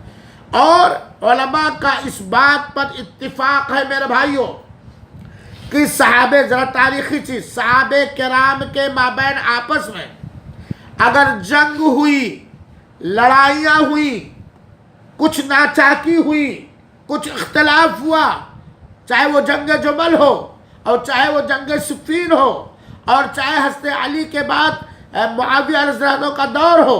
[SPEAKER 1] اور علماء کا اس بات پر اتفاق ہے میرے بھائیوں کہ صحابہ، ذرا تاریخی چیز، صحابہ کرام کے مابین آپس میں اگر جنگ ہوئی، لڑائیاں ہوئی، کچھ ناچاکی ہوئی، کچھ اختلاف ہوا، چاہے وہ جنگ جمل ہو اور چاہے وہ جنگ صفین ہو اور چاہے حضرت علی کے بعد معاویہ رضی اللہ عنہ کا دور ہو،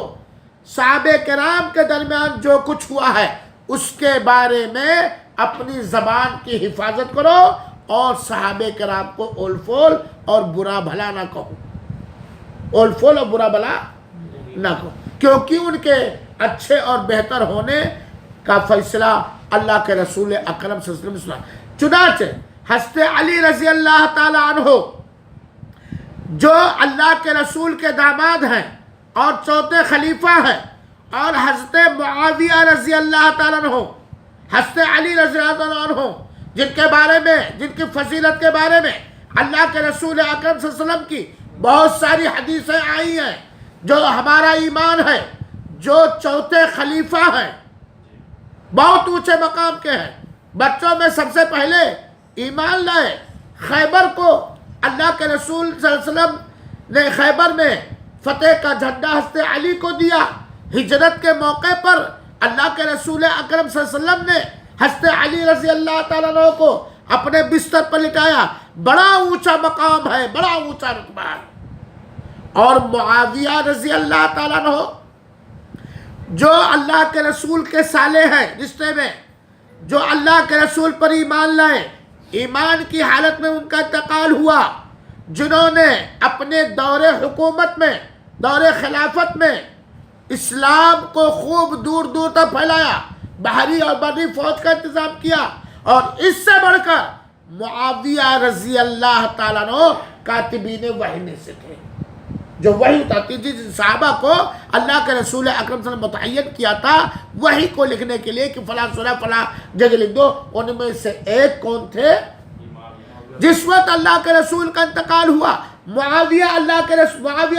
[SPEAKER 1] صحابہ کرام کے درمیان جو کچھ ہوا ہے اس کے بارے میں اپنی زبان کی حفاظت کرو اور صحابہ کرام کو اول فول اور برا بھلا نہ کہو، اول فول اور برا بھلا نہ کہو، کیونکہ ان کے اچھے اور بہتر ہونے کا فیصلہ اللہ کے رسول اکرم صلی اللہ علیہ وسلم۔ چنانچہ حضرت علی رضی اللہ تعالی عنہ جو اللہ کے رسول کے داماد ہیں اور چوتھے خلیفہ ہیں، اور حضرت معاویہ رضی اللہ تعالیٰ عنہ، حضرت علی رضی اللہ تعالیٰ عنہ، جن کے بارے میں، جن کی فضیلت کے بارے میں اللہ کے رسول اکرم صلی اللہ علیہ وسلم کی بہت ساری حدیثیں آئی ہیں، جو ہمارا ایمان ہے، جو چوتھے خلیفہ ہیں، بہت اونچے مقام کے ہیں، بچوں میں سب سے پہلے ایمان لائے، خیبر کو اللہ کے رسول صلی اللہ علیہ وسلم نے خیبر میں فتح کا جھنڈا حضرت علی کو دیا، ہجرت کے موقع پر اللہ کے رسول اکرم صلی اللہ علیہ وسلم نے حضرت علی رضی اللہ تعالیٰ عنہ کو اپنے بستر پر لٹایا، بڑا اونچا مقام ہے، بڑا اونچا رتبہ ہے۔ اور معاویہ رضی اللہ تعالیٰ عنہ جو اللہ کے رسول کے سالے ہیں رشتے میں، جو اللہ کے رسول پر ایمان لائے، ایمان کی حالت میں ان کا انتقال ہوا، جنہوں نے اپنے دور حکومت میں، دور خلافت میں اسلام کو خوب دور دور تک پھیلایا، بحری اور بری فوج کا انتظام کیا، اور اس سے بڑھ کر معاویہ رضی اللہ تعالیٰ عنہ کاتبین وحی میں سے تھے، جو وحی اتارتی تھی، جن صحابہ کو اللہ کے رسول اکرم صلی اللہ علیہ وسلم متعین کیا تھا وحی کو لکھنے کے لیے کہ فلاں سورہ فلاں جگہ لکھ دو، ان میں سے ایک کون تھے؟ جس وقت اللہ کے رسول کا انتقال ہوا، معاویہ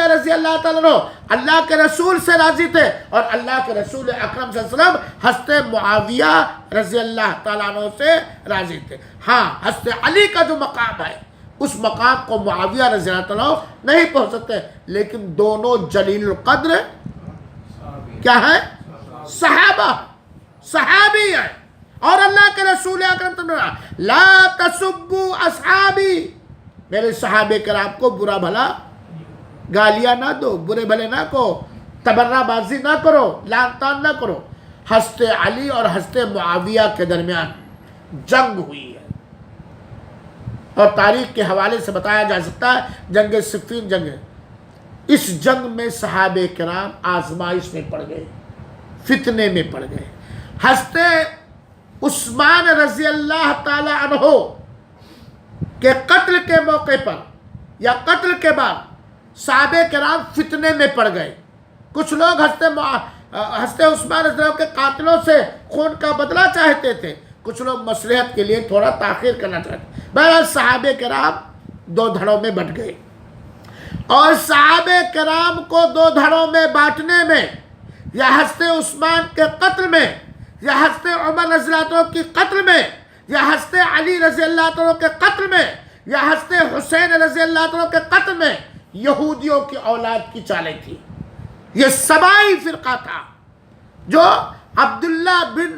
[SPEAKER 1] رضی اللہ تعالیٰ عنہ اللہ کے رسول سے راضی تھے، اور اللہ کے رسول اکرم صلی اللہ علیہ وسلم حضرت معاویہ رضی اللہ تعالیٰ عنہ سے راضی تھے۔ ہاں، حضرت علی کا جو مقام ہے اس مقام کو معاویہ رضی اللہ تعالیٰ عنہ نہیں پہنچ سکتے، لیکن دونوں جلیل القدر کیا ہے؟ صحابہ، صحابی ہیں۔ اور اللہ کے رسول اکرم صلی اللہ علیہ وسلم لا تسبوا اصحابی، میرے صحابہ کرام کو برا بھلا گالیاں نہ دو، برے بھلے نہ کو، تبرہ بازی نہ کرو، لعن طعن نہ کرو۔ حضرت علی اور حضرت معاویہ کے درمیان جنگ ہوئی ہے، اور تاریخ کے حوالے سے بتایا جا سکتا ہے جنگ صفین جنگ ہے۔ اس جنگ میں صحابہ کرام آزمائش میں پڑ گئے، فتنے میں پڑ گئے۔ حضرت عثمان رضی اللہ تعالی عنہ کے قتل کے موقع پر یا قتل کے بعد صحابہ کرام فتنے میں پڑ گئے۔ کچھ لوگ حضرت عثمان رضی اللہ کے قاتلوں سے خون کا بدلہ چاہتے تھے، کچھ لوگ مصلحت کے لیے تھوڑا تاخیر کرنا چاہتے۔ بہرحال صحابہ کرام دو دھڑوں میں بٹ گئے، اور صحابہ کرام کو دو دھڑوں میں بانٹنے میں، یا حضرت عثمان کے قتل میں، یا حضرت عمر رضی اللہ عنہ کی قتل میں، یا حضرت علی رضی اللہ عنہ کے قتل میں، یا حضرت حسین رضی اللہ عنہ کے قتل میں یہودیوں کی اولاد کی چالیں تھی۔ یہ سبائی فرقہ تھا جو عبداللہ بن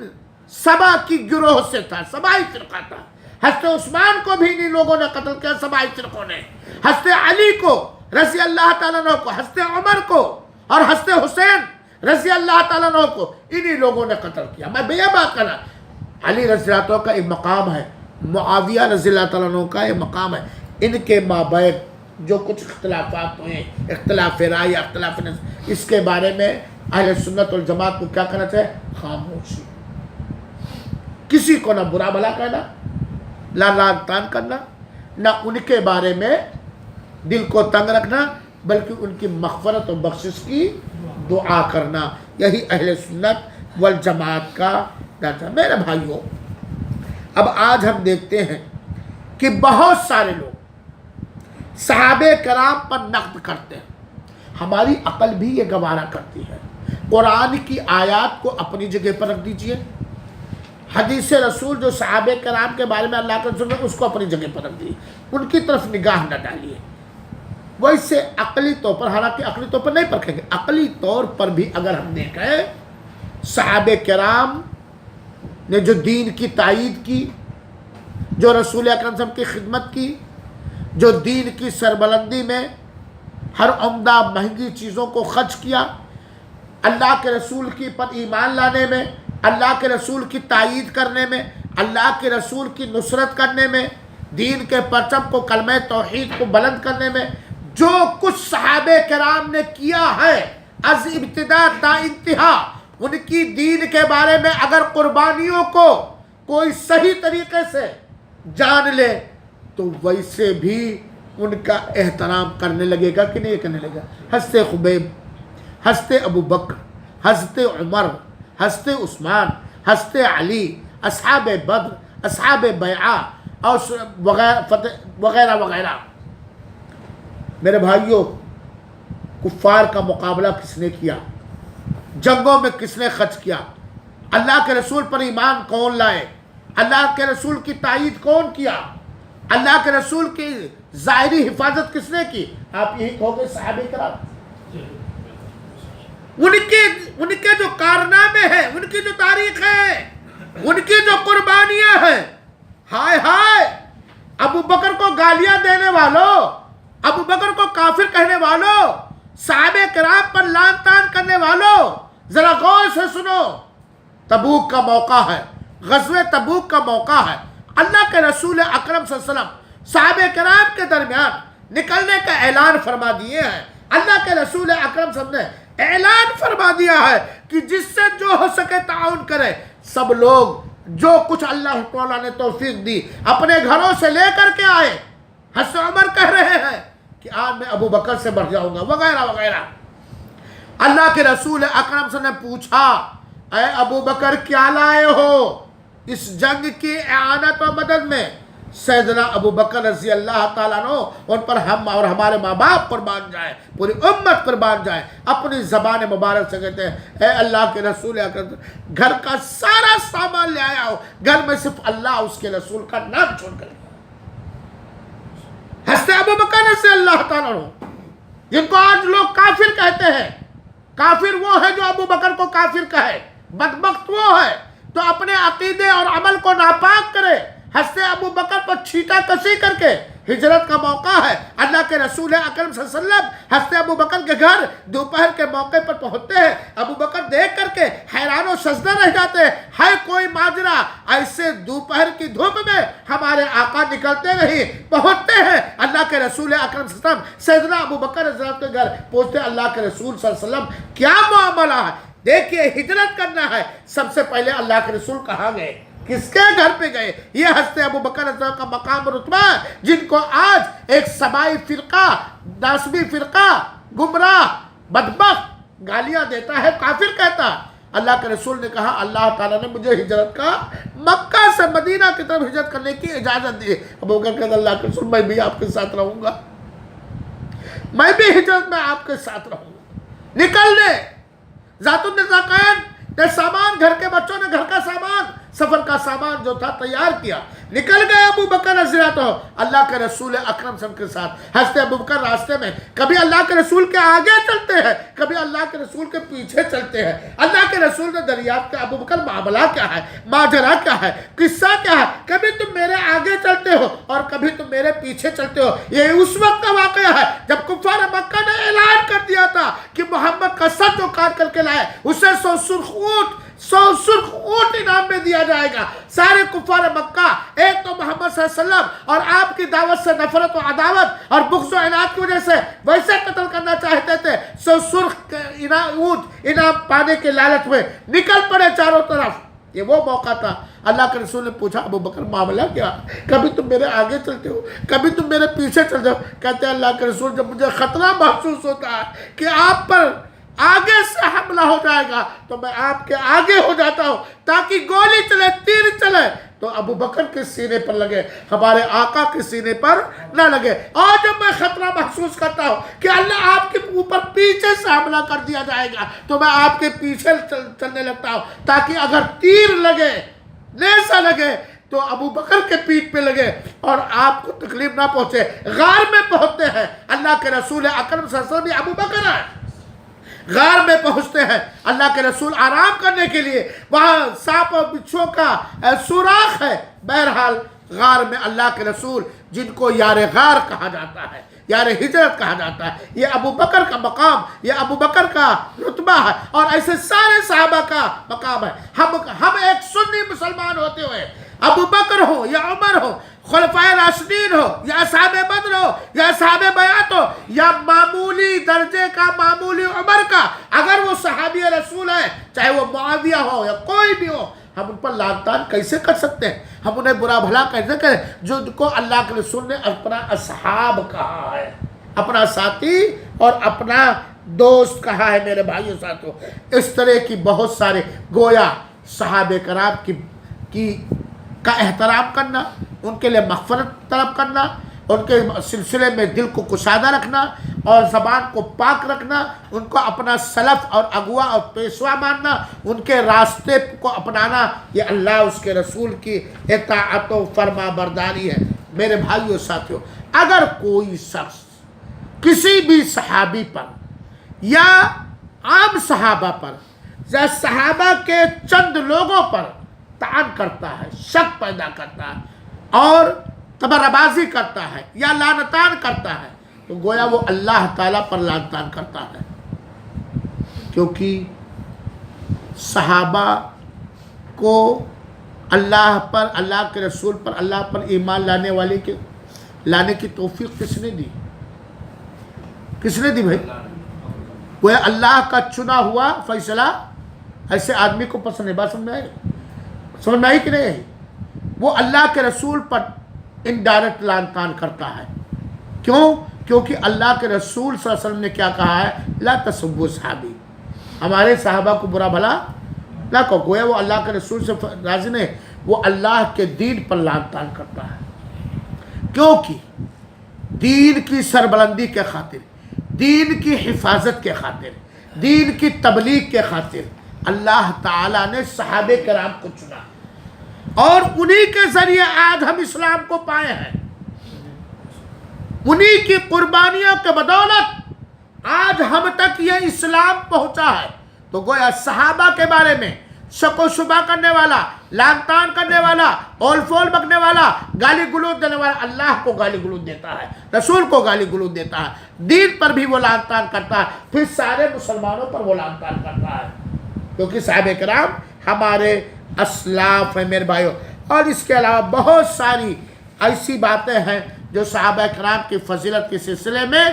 [SPEAKER 1] سبا کی گروہ سے تھا، سبائی فرقہ تھا۔ حضرت عثمان کو بھی انہی لوگوں نے قتل کیا، سبائی فرقوں نے۔ حضرت علی کو رضی اللہ تعالیٰ عنہ کو، حضرت عمر کو اور حضرت حسین رضی اللہ تعالیٰ عنہ کو انہی لوگوں نے قتل کیا۔ میں یہ بات کرنا، علی رضی اللہ عنہ کا ایک مقام ہے، معاویہ رضی اللہ تعالیٰ عنہ کا ایک مقام ہے۔ ان کے مابین جو کچھ اختلافات ہوئے، اختلاف رائے یا اختلاف نظر، اس کے بارے میں اہل سنت والجماعت کو کیا کرنا چاہیے؟ خاموشی۔ کسی کو نہ برا بھلا کہنا، نہ لعن طعن کرنا، نہ ان کے بارے میں دل کو تنگ رکھنا، بلکہ ان کی مغفرت و بخشش کی دعا کرنا۔ یہی اہل سنت والجماعت کا درجہ۔ میرے بھائیوں، اب آج ہم دیکھتے ہیں کہ بہت سارے لوگ صحابہ کرام پر نقد کرتے ہیں۔ ہماری عقل بھی یہ گوارا کرتی ہے۔ قرآن کی آیات کو اپنی جگہ پر رکھ دیجئے، حدیث رسول جو صحابہ کرام کے بارے میں اللہ کے رسول نے اس کو اپنی جگہ پر رکھ دی، ان کی طرف نگاہ نہ ڈالیے۔ وہ اس سے عقلی طور پر، حالانکہ عقلی طور پر نہیں پرکھیں گے، عقلی طور پر بھی اگر ہم دیکھیں، صحابہ کرام نے جو دین کی تائید کی، جو رسول اکرم صلی اللہ علیہ وسلم کی خدمت کی، جو دین کی سربلندی میں ہر عمدہ مہنگی چیزوں کو خرچ کیا، اللہ کے رسول کی پر ایمان لانے میں، اللہ کے رسول کی تائید کرنے میں، اللہ کے رسول کی نصرت کرنے میں، دین کے پرچم کو، کلمہ توحید کو بلند کرنے میں، جو کچھ صحابہ کرام نے کیا ہے از ابتدا تا انتہا، ان کی دین کے بارے میں اگر قربانیوں کو کوئی صحیح طریقے سے جان لے تو ویسے بھی ان کا احترام کرنے لگے گا کہ نہیں کرنے لگے گا؟ حضرت خبیب، حضرت ابو بکر، حضرت عمر، حضرت عثمان، حضرت علی، اصحاب بدر، اصحاب بیعہ اور وغیرہ وغیرہ۔ میرے بھائیوں، کفار کا مقابلہ کس نے کیا؟ جنگوں میں کس نے خرچ کیا؟ اللہ کے رسول پر ایمان کون لائے؟ اللہ کے رسول کی تائید کون کیا؟ اللہ کے رسول کی ظاہری حفاظت کس نے کی؟ آپ یہی کہو گے صحابہ کرام۔ ان کے جو کارنامے ہیں، ان کی جو تاریخ ہے، ان کی جو قربانیاں ہیں، ہائے ہائے، ابو بکر کو گالیاں دینے والوں، ابو بکر کو کافر کہنے والوں، صحابہ کرام پر لعن طعن کرنے والوں، ذرا غور سے سنو۔ تبوک کا موقع ہے، غزوہ تبوک کا موقع ہے، اللہ کے رسول اکرم صلی اللہ علیہ وسلم صحابہ کرام کے درمیان نکلنے کا اعلان فرما دیے ہیں۔ اللہ کے رسول اکرم صلی اللہ علیہ وسلم نے اعلان فرما دیا ہے کہ جس سے جو ہو سکے تعاون کرے۔ سب لوگ جو کچھ اللہ تعالیٰ نے توفیق دی اپنے گھروں سے لے کر کے آئے۔ حضرت عمر کہہ رہے ہیں کہ آج میں ابو بکر سے بڑھ جاؤں گا، وغیرہ وغیرہ۔ اللہ کے رسول اکرم صلی اللہ علیہ وسلم نے پوچھا، اے ابو بکر کیا لائے ہو؟ اس جنگ کی اعانت و مدد میں سیدنا ابو بکر رضی اللہ تعالیٰ عنہ، ان پر ہم اور ہمارے ماں باپ قربان جائیں، پوری امت قربان جائے، اپنی زبان مبارک سے کہتے ہیں، اے اللہ کے رسول اکرم، گھر کا سارا سامان لے آیا ہو، گھر میں صرف اللہ اس کے رسول کا نام چھوڑ کر۔ حضرت ابو بکر رضی اللہ تعالیٰ عنہ، جن کو آج لوگ کافر کہتے ہیں، کافر وہ ہے جو ابو بکر کو کافر کہے، بدبخت وہ ہے تو اپنے عقیدے اور عمل کو ناپاک کرے۔ حضرت ابو بکر پر چھیٹا کسی کر کے، ہجرت کا موقع ہے، اللہ کے رسول اکرم صلی اللہ علیہ وسلم حضرت ابو بکر کے گھر دوپہر کے موقع پر کے حیران و شزدہ رہ جاتے ہیں، ہے کوئی ماجرا؟ ایسے دوپہر کی دھوپ میں ہمارے آقا نکلتے نہیں، پہنچتے ہیں اللہ کے رسول اکرم صلی اللہ علیہ وسلم سیدنا ابو بکر رضی اللہ عنہ کے گھر پہنچتے، اللہ کے رسول صلی اللہ علیہ وسلم کیا معاملہ ہے؟ دیکھیے ہجرت کرنا ہے، سب سے پہلے اللہ کے رسول کہاں گئے؟ کس کے گھر پہ گئے؟ یہ حضرت ابو بکر رضی اللہ عنہ کا مقام و رتبہ ہے، جن کو آج ایک سبائی فرقہ، ناسبی فرقہ، گمراہ، بدبخت گالیاں دیتا ہے، کافر کہتا ہے۔ اللہ کے رسول نے کہا اللہ تعالیٰ نے مجھے ہجرت کا مکہ سے مدینہ کی طرف ہجرت کرنے کی اجازت دی۔ ابو بکر کہتا اللہ کے رسول میں بھی آپ کے ساتھ رہوں گا، میں بھی ہجرت میں آپ کے ساتھ رہوں گا۔ نکل لے ذات النطاقین نے سامان، گھر کے بچوں نے گھر کا سامان، سفر کا سامان جو تھا تیار کیا، نکل گئے ابو بکر رضی اللہ عنہ اللہ کے رسول اکرم صلی اللہ علیہ وسلم کے ساتھ۔ حضرت ابو بکر راستے میں کبھی اللہ کے رسول کے آگے چلتے ہیں، کبھی اللہ کے رسول کے پیچھے چلتے ہیں۔ اللہ کے رسول نے دریافت کیا ابو بکر معاملہ کیا ہے، ماجرا کیا ہے، قصہ کیا ہے؟ کبھی تم میرے آگے چلتے ہو اور کبھی تم میرے پیچھے چلتے ہو۔ یہ اس وقت کا واقعہ ہے جب کفار مکہ نے اعلان کر دیا تھا کہ محمد کا سر جو کاٹ کر کے لائے اسے 100 سرخ اونٹ انعام میں دیا جائے گا۔ سارے کفار مکہ ایک تو محمد صلی اللہ علیہ وسلم اور آپ کی دعوت سے نفرت و عداوت اور بغض و عناد کی وجہ سے ویسے قتل کرنا چاہتے تھے، 100 سرخ اونٹ انعام پانے کے لالچ میں نکل پڑے چاروں طرف۔ یہ وہ موقع تھا۔ اللہ کے رسول نے پوچھا ابو بکر معاملہ کیا؟ کبھی تم میرے آگے چلتے ہو، کبھی تم میرے پیچھے چلتے ہو۔ کہتے ہیں اللہ کے رسول جب مجھے خطرہ محسوس ہوتا ہے کہ آپ پر آگے سے حملہ ہو جائے گا تو میں آپ کے آگے ہو جاتا ہوں تاکہ گولی چلے، تیر چلے تو ابو بکر کے سینے پر لگے، ہمارے آقا کے سینے پر نہ لگے۔ اور جب میں خطرہ محسوس کرتا ہوں کہ اللہ آپ کے اوپر پیچھے سے حملہ کر دیا جائے گا تو میں آپ کے پیچھے چلنے لگتا ہوں تاکہ اگر تیر لگے، نیزہ لگے تو ابو بکر کے پیٹھ پہ لگے اور آپ کو تکلیف نہ پہنچے۔ غار میں پہنچتے ہیں، اللہ کے رسول اکرم صلی اللہ علیہ وسلم ابو بکر ہے، غار میں پہنچتے ہیں، اللہ کے رسول آرام کرنے کے لیے، وہاں سانپ اور بچھو کا سوراخ ہے۔ بہرحال غار میں اللہ کے رسول جن کو یار غار کہا جاتا ہے، یار ہجرت کہا جاتا ہے، یہ ابو بکر کا مقام، یہ ابو بکر کا رتبہ ہے اور ایسے سارے صحابہ کا مقام ہے۔ ہم ایک سنی مسلمان ہوتے ہوئے ابو بکر ہو یا عمر ہو، خلفائے راشدین ہو یا اصحاب بدر ہو یا اصحاب بیعت ہو یا معمولی درجے کا معمولی عمر کا، اگر وہ صحابی رسول ہے، چاہے وہ معاویہ ہو یا کوئی بھی ہو، ہم ان پر لعن طعن کیسے کر سکتے ہیں؟ ہم انہیں برا بھلا کیسے کریں جو کو اللہ کے رسول نے اپنا اصحاب کہا ہے، اپنا ساتھی اور اپنا دوست کہا ہے۔ میرے بھائیو ساتھیو، اس طرح کی بہت سارے گویا صحابہ کرام کا احترام کرنا، ان کے لیے مغفرت طلب کرنا، ان کے سلسلے میں دل کو کشادہ رکھنا اور زبان کو پاک رکھنا، ان کو اپنا سلف اور اغوا اور پیشوا ماننا، ان کے راستے کو اپنانا، یہ اللہ اس کے رسول کی اطاعت و فرما برداری ہے۔ میرے بھائیو ساتھیو، اگر کوئی شخص کسی بھی صحابی پر یا عام صحابہ پر یا صحابہ کے چند لوگوں پر طعن کرتا ہے، شک پیدا کرتا ہے اور تبربازی کرتا ہے یا لعنتان کرتا ہے تو گویا وہ اللہ تعالیٰ پر لعنتان کرتا ہے، کیونکہ صحابہ کو اللہ پر، اللہ کے رسول پر، اللہ پر ایمان لانے کی توفیق کس نے دی؟ کس نے دی بھائی؟ گویا اللہ کا چنا ہوا فیصلہ ایسے آدمی کو پسند ہے۔ بات سمجھ میں آئی کہ نہیں؟ وہ اللہ کے رسول پر انڈائریکٹ لعن طعن کرتا ہے۔ کیوں؟ کیونکہ اللہ کے رسول صلی اللہ علیہ وسلم نے کیا کہا ہے؟ لا تسبوا صحابی، ہمارے صحابہ کو برا بھلا نہ کہو۔ گویا وہ اللہ کے رسول سے راضی نہیں، وہ اللہ کے دین پر لعن طعن کرتا ہے، کیونکہ دین کی سربلندی کے خاطر، دین کی حفاظت کے خاطر، دین کی تبلیغ کے خاطر اللہ تعالیٰ نے صحابہ کرام کو چنا اور انہی کے ذریعے آج ہم اسلام کو پائے ہیں، انہی کی قربانیوں کے بدولت آج ہم تک یہ اسلام پہنچا ہے۔ تو گویا صحابہ کے بارے میں شک و شبہ کرنے والا، لعن طعن کرنے والا، اول فول بکنے والا، گالی گلوچ دینے والا اللہ کو گالی گلوچ دیتا ہے، رسول کو گالی گلوچ دیتا ہے، دین پر بھی وہ لعن طعن کرتا ہے، پھر سارے مسلمانوں پر وہ لعن طعن کرتا ہے۔ کیونکہ صحابہ کرام ہمارے اسلاف ہیں میرے بھائیوں. اور اس کے علاوہ بہت ساری ایسی باتیں ہیں جو صحابہ کرام کی فضیلت کے سلسلے میں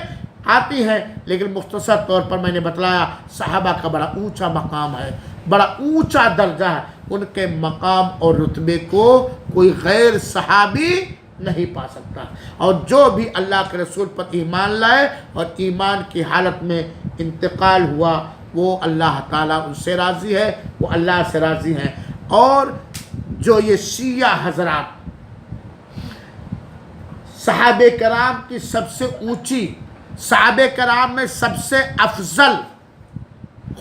[SPEAKER 1] آتی ہیں، لیکن مختصر طور پر میں نے بتلایا صحابہ کا بڑا اونچا مقام ہے، بڑا اونچا درجہ ہے. ان کے مقام اور رتبے کو کوئی غیر صحابی نہیں پا سکتا. اور جو بھی اللہ کے رسول پر ایمان لائے اور ایمان کی حالت میں انتقال ہوا وہ اللہ تعالیٰ ان سے راضی ہے، وہ اللہ سے راضی ہیں. اور جو یہ شیعہ حضرات صحابہ کرام کی سب سے اونچی، صحابہ کرام میں سب سے افضل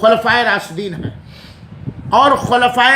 [SPEAKER 1] خلفائے راشدین ہیں، اور خلفائے